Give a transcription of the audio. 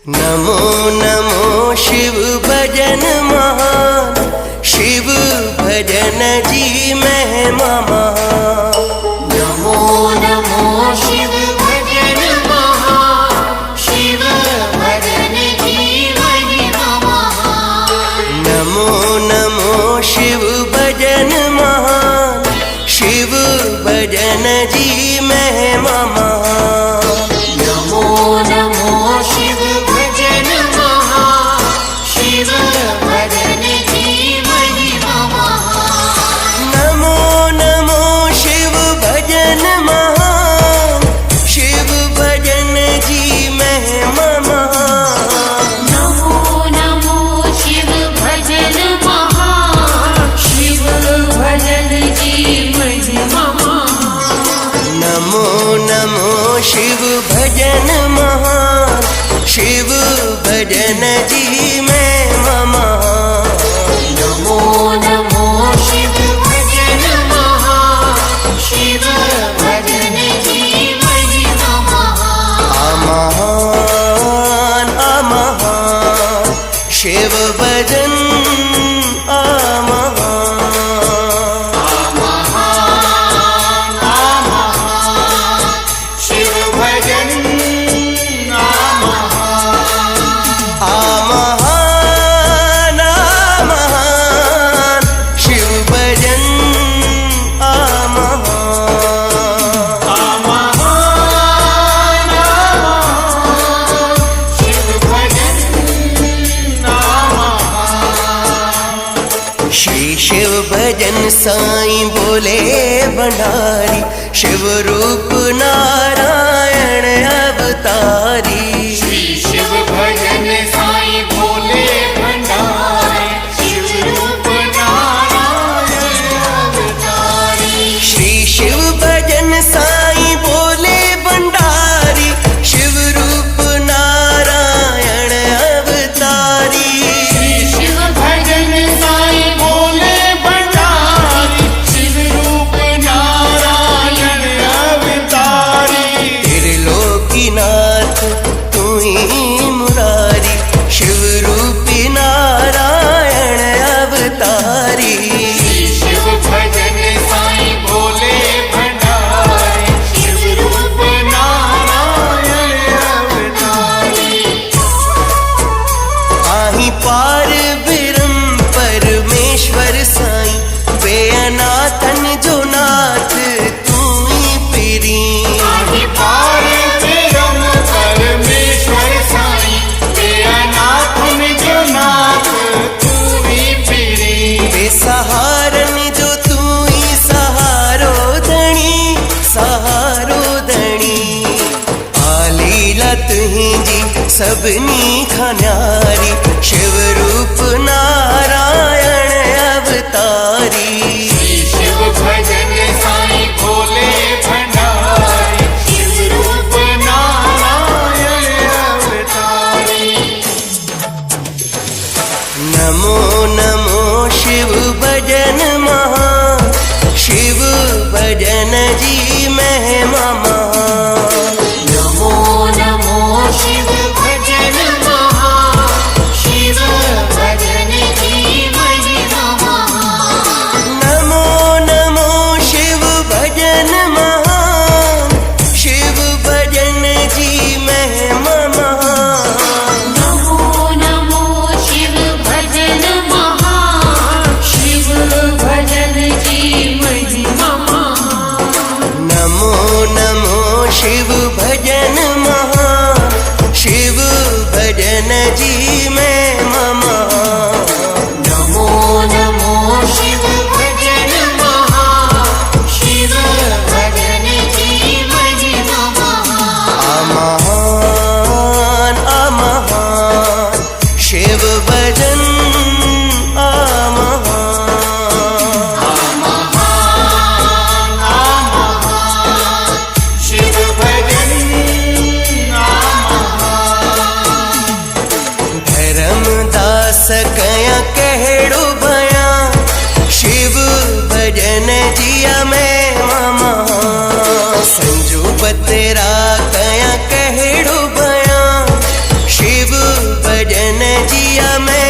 नमो नमो शिव भजन महान, शिव भजन जी महिमा महान। नमो नमो शिव भजन महान, शिव भजन जी महिमा महान। नमो नमो शिव भजन महान, शिव भजन जी महिमा महान। नमो नमो शिव भजन महान, शिव भजन जी महिमा महान। नमो नमो शिव भजन महान, शिव भजन जी महिमा महान। नमो नमो शिव भजन महान, शिव भजन जी महिमा महान। नमो नमो शिव भजन महान, शिव भजन जी महिमा महान। नमो नमो शिव भजन महान, शिव भजन जी महिमा महान। महान महान शिव भजन शिव भजन महान शिव भजन शिव भजन श्री शिव भजन साईं बोले भंडारी, शिव रूप नारायण अवतारी। श्री शिव भजन साईं भोले भंडारी, शिव रूप नारायण अवतारी। श्री शिव भजन साईं बोले भंडारी, शिव रूप नारायण अवतारी। श्री शिव भजन साईं भोले भंडारी, शिव रूप नारायण अवतारी। त्रिलोकीनाथ तू ही मुरारी, शिव रूपी नारायण अवतारी। श्री शिव भजन साईं भोले भंडारी, शिव रूप नारायण अवतारी। आही पार ब्रह्म परमेश्वर साईं, बेअनाथन जो नाथ तू ही पीरी। आहि पार ब्रह्म परमेश्वर साईं, बेअनाथन जो नाथ तू ही पीरी। बेसहारन जो तू ही सहारो धनी, सहारो धनी। आलीला तुही जी सबनी खन्यारी, शिव रूप नारायण अवतारी। श्री शिव भजन साईं भोले भंडारी, शिव रूप नारायण अवतारी। नमो नमो शिव भजन महान, शिव भजन जी महिमा महान। नमो नमो शिव भजन महान, शिव भजन जी महिमा महान। नमो नमो शिव भजन महान, शिव भजन जी महिमा महान। नमो नमो शिव भजन महान, शिव भजन जी महिमा महान। नमो नमो शिव भजन महान, शिव भजन जी महिमा महान। नमो नमो शिव भजन महान, शिव भजन जी महिमा महान। महान महान शिव भजन शिव भजन धर्मदास कया कहड़ो भया, शिव भजन जिया में मामा। संजू बतेरा कया कहड़ो भया, शिव जिया में